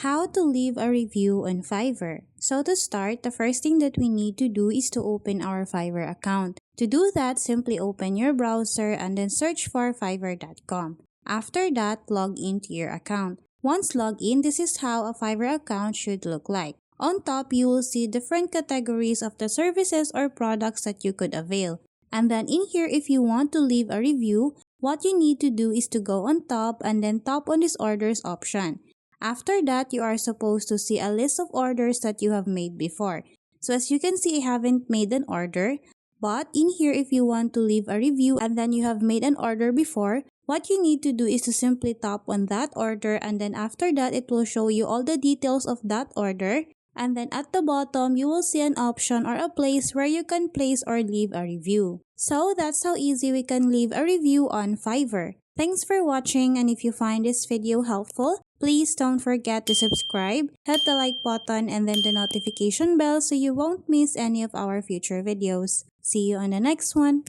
How to leave a review on Fiverr. So to start, the first thing that we need to do is to open our Fiverr account. To do that, simply open your browser and then search for fiverr.com. After that, log into your account. Once logged in, this is how a Fiverr account should look like. On top, you will see different categories of the services or products that you could avail. And then in here, if you want to leave a review, what you need to do is to go on top and then tap on this orders option. After that, you are supposed to see a list of orders that you have made before. So as you can see, I haven't made an order. But in here, if you want to leave a review and then you have made an order before, what you need to do is to simply tap on that order, and then after that, it will show you all the details of that order. And then at the bottom, you will see an option or a place where you can place or leave a review. So that's how easy we can leave a review on Fiverr. Thanks for watching, and if you find this video helpful, please don't forget to subscribe, hit the like button, and then the notification bell so you won't miss any of our future videos. See you on the next one.